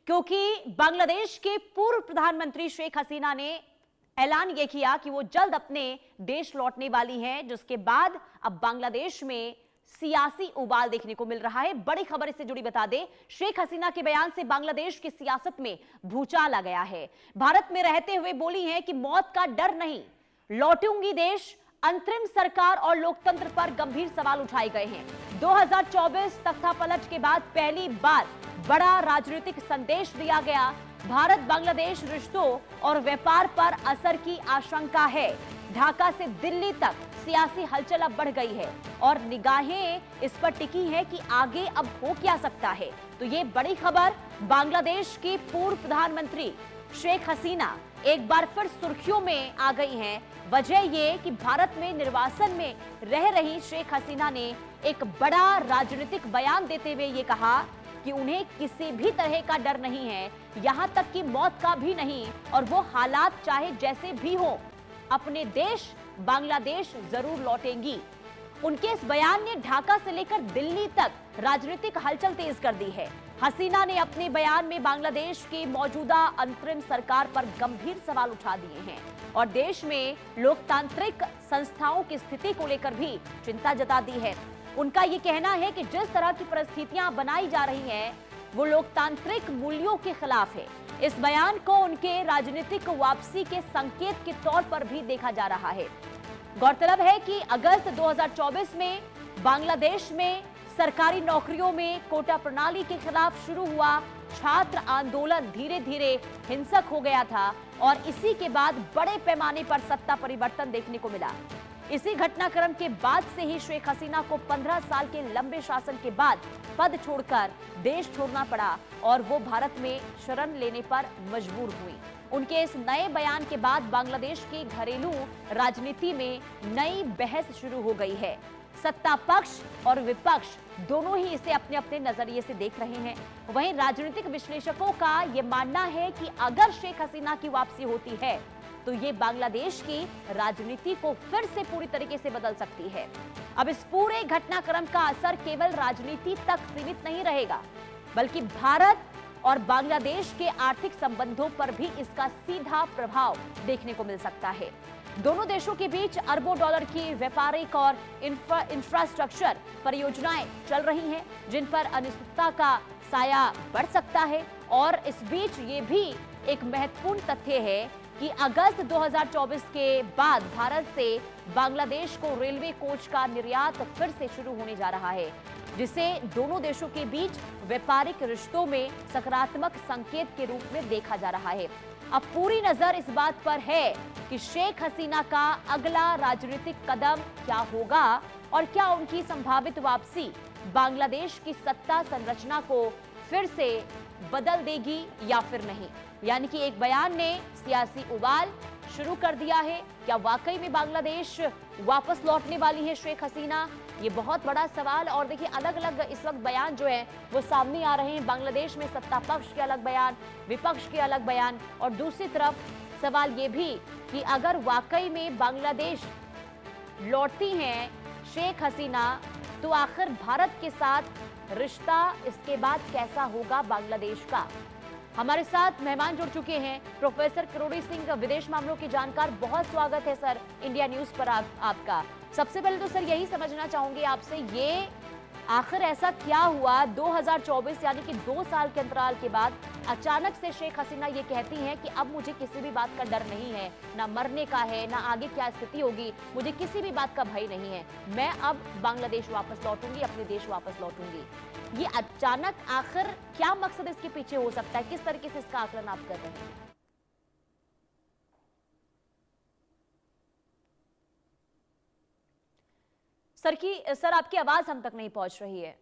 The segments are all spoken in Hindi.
क्योंकि बांग्लादेश के पूर्व प्रधानमंत्री शेख हसीना ने ऐलान यह किया कि वो जल्द अपने देश लौटने वाली हैं, जिसके बाद अब बांग्लादेश में सियासी उबाल देखने को मिल रहा है। बड़ी खबर इससे जुड़ी बता दें, शेख हसीना के बयान से बांग्लादेश की सियासत में भूचाल आ गया है। भारत में रहते हुए बोली हैं कि मौत का डर नहीं, लौटूंगी देश। अंतरिम सरकार और लोकतंत्र पर गंभीर सवाल उठाए गए हैं। 2024 तख्तापलट के बाद पहली बार बड़ा राजनीतिक संदेश दिया गया। भारत बांग्लादेश रिश्तों और व्यापार पर असर की आशंका है। ढाका से दिल्ली तक सियासी हलचल अब बढ़ गई है और निगाहें इस पर टिकी है कि आगे अब हो क्या सकता है। तो ये बड़ी खबर, बांग्लादेश की पूर्व प्रधानमंत्री शेख हसीना एक बार फिर सुर्खियों में आ गई हैं। वजह ये कि भारत में निर्वासन में रह रही शेख हसीना ने एक बड़ा राजनीतिक बयान देते हुए ये कहा कि उन्हें किसी भी तरह का डर नहीं है, यहां तक कि मौत का भी नहीं, और वो हालात चाहे जैसे भी हो अपने देश बांग्लादेश जरूर लौटेंगी। उनके इस बयान ने ढाका से लेकर दिल्ली तक राजनीतिक हलचल तेज कर दी है। हसीना ने अपने बयान में बांग्लादेश की मौजूदा अंतरिम सरकार पर गंभीर सवाल उठा दिए हैं और देश में लोकतांत्रिक संस्थाओं की स्थिति को लेकर भी चिंता जता दी है। उनका ये कहना है कि जिस तरह की परिस्थितियां बनाई जा रही हैं, वो लोकतांत्रिक मूल्यों के खिलाफ है। इस बयान को उनके राजनीतिक वापसी के संकेत के तौर पर भी देखा जा रहा है। गौरतलब है कि अगस्त 2024 में बांग्लादेश में सरकारी नौकरियों में कोटा प्रणाली के खिलाफ शुरू हुआ छात्र आंदोलन धीरे धीरे हिंसक हो गया था और इसी के बाद बड़े पैमाने पर सत्ता परिवर्तन देखने को मिला। इसी घटनाक्रम के बाद से ही शेख हसीना को 15 साल के लंबे शासन के बाद पद छोड़कर देश छोड़ना पड़ा और वो भारत में शरण लेने पर मजबूर हुई। उनके इस नए बयान के बाद बांग्लादेश की घरेलू राजनीति में नई बहस शुरू हो गई है। सत्ता पक्ष और विपक्ष दोनों ही इसे अपने अपने नजरिए से देख रहे हैं। वहीं राजनीतिक विश्लेषकों का यह मानना है कि अगर शेख हसीना की वापसी होती है तो ये बांग्लादेश की राजनीति को फिर से पूरी तरीके से बदल सकती है। अब इस पूरे घटनाक्रम का असर केवल राजनीति तक सीमित नहीं रहेगा, बल्कि भारत और बांग्लादेश के आर्थिक संबंधों पर भी इसका सीधा प्रभाव देखने को मिल सकता है। दोनों देशों के बीच अरबों डॉलर की व्यापारिक और इंफ्रास्ट्रक्चर परियोजनाएं चल रही हैं, जिन पर अनिश्चितता का साया बढ़ सकता है। और इस बीच ये भी एक महत्वपूर्ण तथ्य है कि अगस्त 2024 के बाद भारत से बांग्लादेश को रेलवे कोच का निर्यात फिर से शुरू होने जा रहा है, जिसे दोनों देशों के बीच व्यापारिक रिश्तों में सकारात्मक संकेत के रूप में देखा जा रहा है। अब पूरी नजर इस बात पर है कि शेख हसीना का अगला राजनीतिक कदम क्या होगा और क्या उनकी संभावित वापसी बांग्लादेश की सत्ता संरचना को फिर से बदल देगी या फिर नहीं। यानी कि एक बयान ने सियासी उबाल शुरू कर दिया है। क्या वाकई में बांग्लादेश वापस लौटने वाली है शेख हसीना? ये बहुत बड़ा सवाल। और देखिए, अलग अलग इस वक्त बयान जो है वो सामने आ रहे हैं। बांग्लादेश में सत्ता पक्ष के अलग बयान, विपक्ष के अलग बयान, और दूसरी तरफ सवाल ये भी कि अगर वाकई में बांग्लादेश लौटती हैं शेख हसीना, तो आखिर भारत के साथ रिश्ता इसके बाद कैसा होगा बांग्लादेश का? हमारे साथ मेहमान जुड़ चुके हैं प्रोफेसर किरोड़ी सिंह, विदेश मामलों के जानकार। बहुत स्वागत है सर इंडिया न्यूज पर आपका। सबसे पहले तो सर यही समझना चाहूंगी आपसे, ये आखिर ऐसा क्या हुआ 2024 यानी कि 2 साल के अंतराल के बाद अचानक से शेख हसीना ये कहती हैं कि अब मुझे किसी भी बात का डर नहीं है, ना मरने का है, ना आगे क्या स्थिति होगी, मुझे किसी भी बात का भय नहीं है, मैं अब बांग्लादेश वापस लौटूंगी, अपने देश वापस लौटूंगी। ये अचानक आखिर क्या मकसद इसके पीछे हो सकता है? किस तरीके से इसका आकलन आप कर रहे हैं? सर आपकी आवाज हम तक नहीं पहुंच रही है।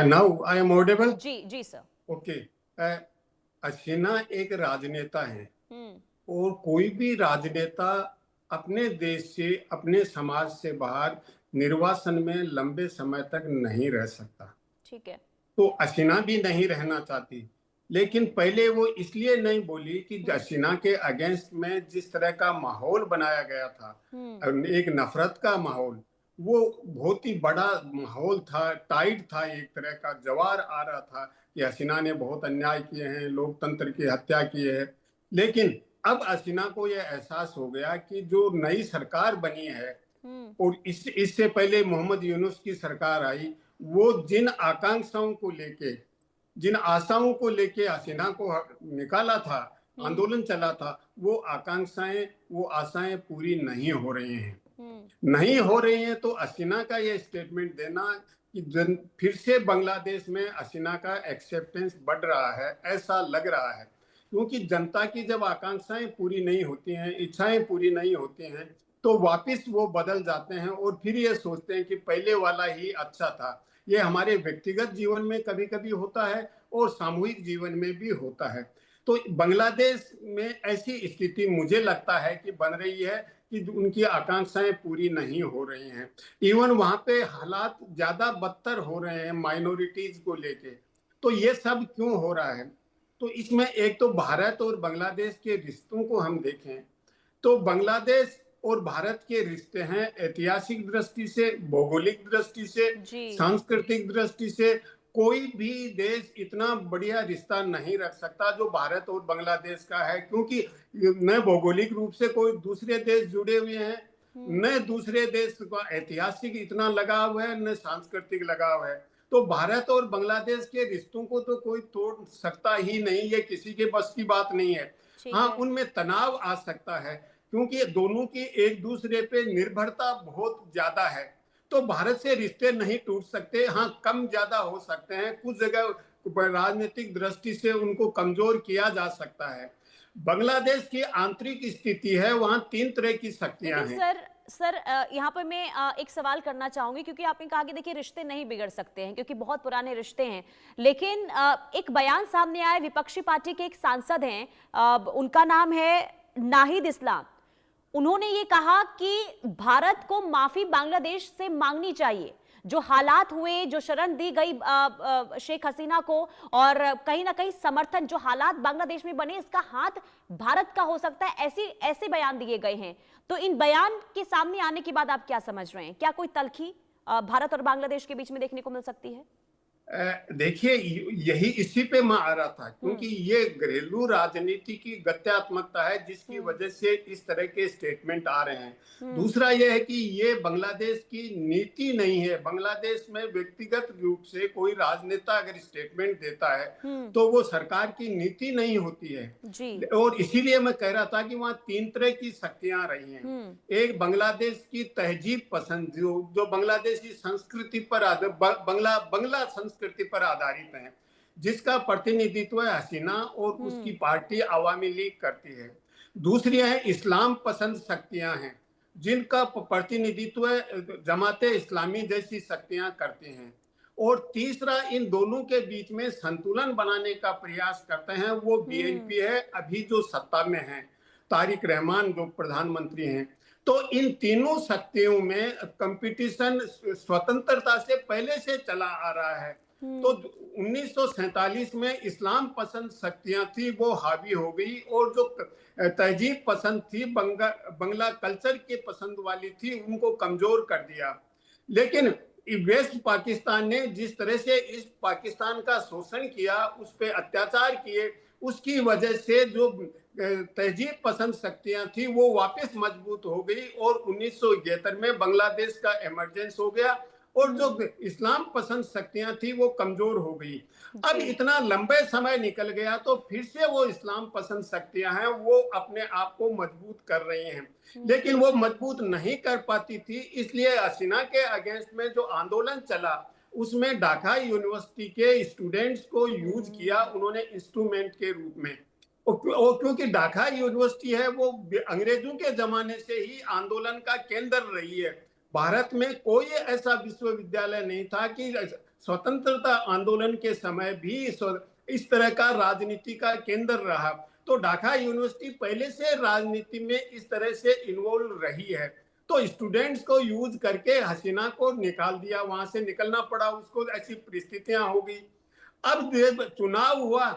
Now I am audible? जी सर। ओके। हसीना एक राजनेता है और कोई भी राजनेता अपने देश से, अपने समाज से बाहर निर्वासन में लंबे समय तक नहीं रह सकता। ठीक है। तो हसीना भी नहीं रहना चाहती, लेकिन पहले वो इसलिए नहीं बोली कि हसीना के अगेंस्ट में जिस तरह का माहौल बनाया गया था, एक नफरत का माहौल, वो बहुत ही बड़ा माहौल था, टाइट था, एक तरह का ज्वार आ रहा था कि हसीना ने बहुत अन्याय किए हैं, लोकतंत्र की हत्या की है। लेकिन अब हसीना को यह एहसास हो गया कि जो नई सरकार बनी है और इससे पहले मोहम्मद यूनुस की सरकार आई, वो जिन आकांक्षाओं को लेके, जिन आशाओं को लेके हसीना को निकाला था, आंदोलन चला था, वो आकांक्षाएं, वो आशाएं पूरी नहीं हो रही हैं। नहीं हो रही हैं तो हसीना का ये स्टेटमेंट देना कि फिर से बांग्लादेश में हसीना का एक्सेप्टेंस बढ़ रहा है, ऐसा लग रहा है। क्योंकि जनता की जब आकांक्षाएं पूरी नहीं होती हैं, इच्छाएं पूरी नहीं होती हैं, तो वापस वो बदल जाते हैं और फिर ये सोचते हैं कि पहले वाला ही अच्छा था। ये हमारे व्यक्तिगत जीवन में कभी कभी होता है और सामूहिक जीवन में भी होता है। तो बांग्लादेश में ऐसी स्थिति मुझे लगता है कि बन रही है कि उनकी आकांक्षाएं पूरी नहीं हो रही हैं। इवन वहां पे हालात ज्यादा बदतर हो रहे हैं माइनॉरिटीज को लेके। तो ये सब क्यों हो रहा है? तो इसमें एक तो भारत और बांग्लादेश के रिश्तों को हम देखें तो बांग्लादेश और भारत के रिश्ते हैं ऐतिहासिक दृष्टि से, भौगोलिक दृष्टि से, सांस्कृतिक दृष्टि से। कोई भी देश इतना बढ़िया रिश्ता नहीं रख सकता जो भारत और बांग्लादेश का है, क्योंकि न भौगोलिक रूप से कोई दूसरे देश जुड़े हुए हैं, न दूसरे देश का ऐतिहासिक इतना लगाव है, न सांस्कृतिक लगाव है। तो भारत और बांग्लादेश के रिश्तों को तो कोई तोड़ सकता ही नहीं, ये किसी के बस की बात नहीं है। हाँ, उनमें तनाव आ सकता है क्योंकि दोनों की एक दूसरे पे निर्भरता बहुत ज्यादा है। तो भारत से रिश्ते नहीं टूट सकते, हाँ कम ज्यादा हो सकते हैं, कुछ जगह राजनीतिक दृष्टि से उनको कमजोर किया जा सकता है। बांग्लादेश की आंतरिक स्थिति है, वहां तीन तरह की शक्तियां हैं। सर यहाँ पर मैं एक सवाल करना चाहूंगी, क्योंकि आपने कहा कि देखिए रिश्ते नहीं बिगड़ सकते हैं क्योंकि बहुत पुराने रिश्ते हैं, लेकिन एक बयान सामने आया, विपक्षी पार्टी के एक सांसद हैं, उनका नाम है नाहिद इस्लाम। उन्होंने ये कहा कि भारत को माफी बांग्लादेश से मांगनी चाहिए, जो हालात हुए, जो शरण दी गई शेख हसीना को, और कहीं ना कहीं समर्थन, जो हालात बांग्लादेश में बने, इसका हाथ भारत का हो सकता है, ऐसे बयान दिए गए हैं। तो इन बयान के सामने आने के बाद आप क्या समझ रहे हैं? क्या कोई तल्खी भारत और बांग्लादेश के बीच में देखने को मिल सकती है? देखिए, यही इसी पे मैं आ रहा था, क्योंकि ये घरेलू राजनीति की गत्यात्मकता है जिसकी वजह से इस तरह के स्टेटमेंट आ रहे हैं। दूसरा यह है कि ये बांग्लादेश की नीति नहीं है। बांग्लादेश में व्यक्तिगत रूप से कोई राजनेता अगर स्टेटमेंट देता है तो वो सरकार की नीति नहीं होती है जी। और इसीलिए मैं कह रहा था कि वहाँ तीन तरह की शक्तियां रही हैं। एक बांग्लादेश की तहजीब पसंद, जो बांग्लादेशी संस्कृति पर बंगला संस्कृति पर आधारित है, जिसका प्रतिनिधित्व हसीना और उसकी पार्टी अवामी लीग करती है। दूसरी है इस्लाम पसंद शक्तियां हैं, जिनका प्रतिनिधित्व जमाते इस्लामी जैसी शक्तियां करती हैं। और तीसरा इन दोनों के बीच में संतुलन बनाने का प्रयास करते हैं, वो बीएनपी है, अभी जो सत्ता में है, तारिक रहमान जो प्रधानमंत्री हैं। तो इन तीनों शक्तियों में कंपटीशन स्वतंत्रता से पहले से चला आ रहा है। तो 1947 में इस्लाम पसंद शक्तियां थी, वो हावी हो गई, और जो तहजीब पसंद थी, बंगला कल्चर के पसंद वाली थी, उनको कमजोर कर दिया। लेकिन वेस्ट पाकिस्तान ने जिस तरह से इस पाकिस्तान का शोषण किया, उस पर अत्याचार किए, उसकी वजह से जो तहजीब पसंद शक्तियां थी वो वापस मजबूत हो गई और 1971 में बांग्लादेश का इमरजेंस हो गया और जो इस्लाम पसंद शक्तियां थी वो कमजोर हो गई। अब इतना लंबे समय निकल गया तो फिर से वो इस्लाम पसंद शक्तियां हैं, वो अपने आप को मजबूत कर रही हैं, लेकिन वो मजबूत नहीं कर पाती थी। इसलिए हसीना के अगेंस्ट में जो आंदोलन चला उसमें ढाका यूनिवर्सिटी के स्टूडेंट्स को यूज किया उन्होंने इंस्ट्रूमेंट के रूप में। और क्योंकि ढाका यूनिवर्सिटी है वो अंग्रेजों के जमाने से ही आंदोलन का केंद्र रही है। भारत में कोई ऐसा विश्वविद्यालय नहीं था कि स्वतंत्रता आंदोलन के समय भी इस तरह का राजनीति का केंद्र रहा। तो ढाका यूनिवर्सिटी पहले से राजनीति में इस तरह से इन्वॉल्व रही है। तो स्टूडेंट्स को यूज करके हसीना को निकाल दिया, वहां से निकलना पड़ा उसको, ऐसी परिस्थितियां हो गई। अब चुनाव हुआ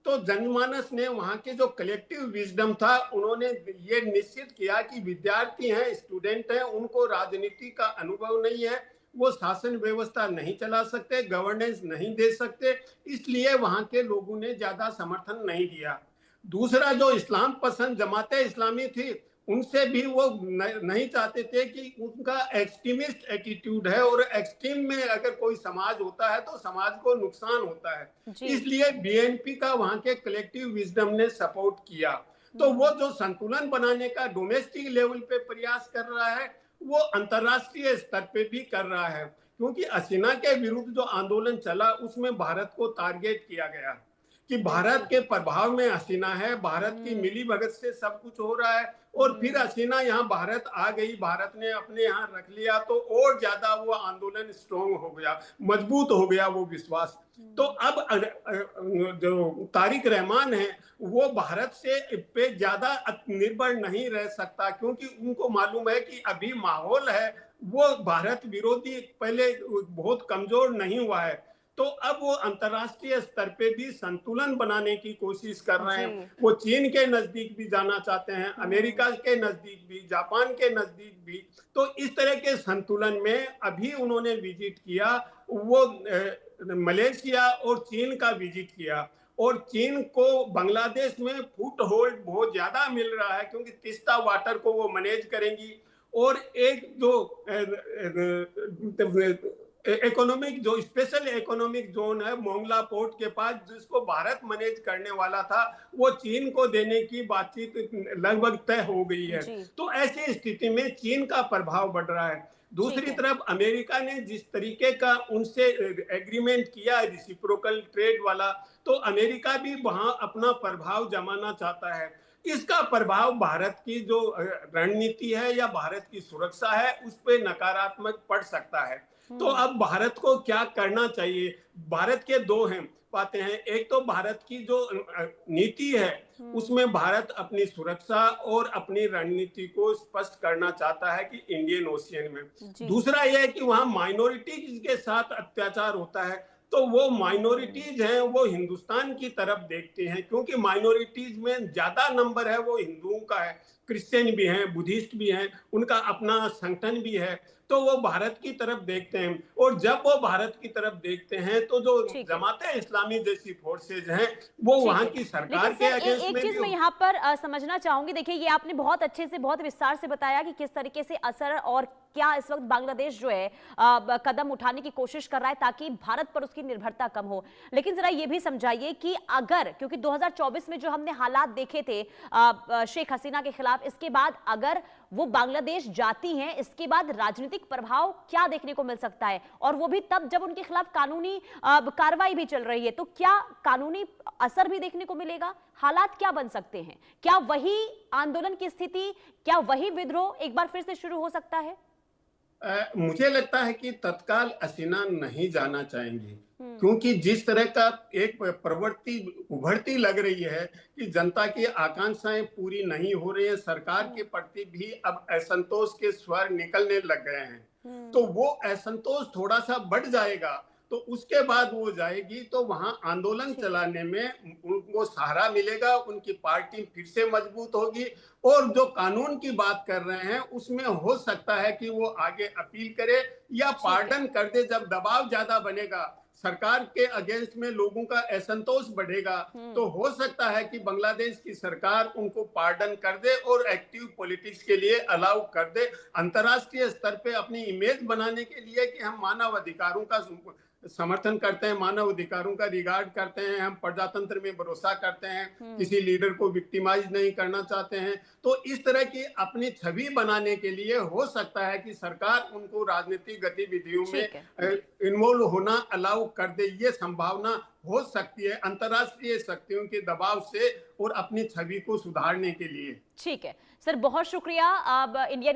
तो जनमानस ने वहां के जो कलेक्टिव विजडम था, उन्होंने ये निश्चित किया कि विद्यार्थी हैं, स्टूडेंट हैं, उनको राजनीति का अनुभव नहीं है, वो शासन व्यवस्था नहीं चला सकते, गवर्नेंस नहीं दे सकते, इसलिए वहां के लोगों ने ज्यादा समर्थन नहीं दिया। दूसरा, जो इस्लाम पसंद जमाते इस्लामी थी, उनसे भी वो नहीं चाहते थे कि उनका एक्सट्रीमिस्ट एटीट्यूड है, और एक्सट्रीम में अगर कोई समाज होता है तो समाज को नुकसान होता है, इसलिए बीएनपी का वहां के कलेक्टिव विजडम ने सपोर्ट किया। तो वो जो संतुलन बनाने का डोमेस्टिक लेवल पे प्रयास कर रहा है, वो अंतरराष्ट्रीय स्तर पे भी कर रहा है, क्योंकि हसीना के विरुद्ध जो आंदोलन चला उसमें भारत को टारगेट किया गया कि भारत के प्रभाव में हसीना है, भारत की मिली भगत से सब कुछ हो रहा है, और फिर हसीना यहाँ भारत आ गई, भारत ने अपने यहाँ रख लिया, तो और ज्यादा वो आंदोलन स्ट्रॉन्ग हो गया, मजबूत हो गया वो विश्वास। तो अब जो तारिक रहमान है वो भारत से पे ज्यादा निर्भर नहीं रह सकता, क्योंकि उनको मालूम है कि अभी माहौल है वो भारत विरोधी पहले बहुत कमजोर नहीं हुआ है। तो अब वो अंतरराष्ट्रीय स्तर पे भी संतुलन बनाने की कोशिश कर रहे हैं। वो चीन के नजदीक भी जाना चाहते हैं, अमेरिका के नजदीक भी, जापान के नजदीक भी। तो इस तरह के संतुलन में अभी उन्होंने विजिट किया, वो मलेशिया और चीन का विजिट किया, और चीन को बांग्लादेश में फुट होल्ड बहुत ज्यादा मिल रहा है, क्योंकि तीस्ता वाटर को वो मैनेज करेंगी, और एक जो इकोनॉमिक जो स्पेशल इकोनॉमिक जोन है मोंगला पोर्ट के पास, जिसको भारत मैनेज करने वाला था, वो चीन को देने की बातचीत लगभग तय हो गई है। तो ऐसी स्थिति में चीन का प्रभाव बढ़ रहा है। दूसरी तरफ अमेरिका ने जिस तरीके का उनसे एग्रीमेंट किया है रेसिप्रोकल ट्रेड वाला, तो अमेरिका भी वहां अपना प्रभाव जमाना चाहता है। इसका प्रभाव भारत की जो रणनीति है या भारत की सुरक्षा है उस पर नकारात्मक पड़ सकता है। तो अब भारत को क्या करना चाहिए? भारत के दो हैं बातें हैं। एक तो भारत की जो नीति है उसमें भारत अपनी सुरक्षा और अपनी रणनीति को स्पष्ट करना चाहता है कि इंडियन ओशियन में। दूसरा यह है कि वहां माइनॉरिटीज के साथ अत्याचार होता है, तो वो माइनॉरिटीज हैं वो हिंदुस्तान की तरफ देखते हैं, क्योंकि माइनॉरिटीज में ज्यादा नंबर है वो हिंदुओं का है, क्रिश्चियन भी हैं, बुद्धिस्ट भी हैं, उनका अपना संगठन भी है, तो वो भारत की तरफ देखते हैं। और जब वो भारत की तरफ देखते हैं तो जो जमाते इस्लामी जैसी फोर्सेज हैं वो वहां की सरकार के अगेंस्ट में। एक चीज मैं यहाँ पर समझना चाहूंगी, देखिए ये आपने बहुत अच्छे से बहुत विस्तार से बताया कि किस तरीके से असर और क्या इस वक्त बांग्लादेश जो है कदम उठाने की कोशिश कर रहा है ताकि भारत पर उसकी निर्भरता कम हो। लेकिन जरा ये भी समझाइए कि अगर, क्योंकि 2024 में जो हमने हालात देखे थे शेख हसीना के खिलाफ, इसके बाद अगर वो बांग्लादेश जाती हैं, इसके बाद राजनीतिक प्रभाव क्या देखने को मिल सकता है, और वो भी तब जब उनके खिलाफ कानूनी कार्रवाई भी चल रही है, तो क्या कानूनी असर भी देखने को मिलेगा? हालात क्या बन सकते हैं? क्या वही आंदोलन की स्थिति, क्या वही विद्रोह एक बार फिर से शुरू हो सकता है? मुझे लगता है कि तत्काल हसीना नहीं जाना चाहेंगी, क्योंकि जिस तरह का एक प्रवृत्ति उभरती लग रही है कि जनता की आकांक्षाएं पूरी नहीं हो रही है, सरकार के प्रति भी अब असंतोष के स्वर निकलने लग गए हैं, तो वो असंतोष थोड़ा सा बढ़ जाएगा, तो उसके बाद वो जाएगी, तो वहां आंदोलन चलाने में उनको सहारा मिलेगा, उनकी पार्टी फिर से मजबूत होगी, और जो कानून की बात कर रहे हैं उसमें हो सकता है कि वो आगे अपील करे या पार्डन कर दे। जब दबाव ज्यादा बनेगा, सरकार के अगेंस्ट में लोगों का असंतोष बढ़ेगा, तो हो सकता है कि बांग्लादेश की सरकार उनको पार्डन कर दे और एक्टिव पॉलिटिक्स के लिए अलाउ कर दे, अंतर्राष्ट्रीय स्तर पे अपनी इमेज बनाने के लिए कि हम मानव अधिकारों का समर्थन करते हैं, मानव अधिकारों का रिगार्ड करते हैं, हम प्रजातंत्र में भरोसा करते हैं, किसी लीडर को विक्टिमाइज नहीं करना चाहते हैं। तो इस तरह की अपनी छवि बनाने के लिए हो सकता है कि सरकार उनको राजनीतिक गतिविधियों में इन्वॉल्व होना अलाउ कर दे। ये संभावना हो सकती है अंतर्राष्ट्रीय शक्तियों के दबाव से और अपनी छवि को सुधारने के लिए। ठीक है सर, बहुत शुक्रिया। अब इंडियन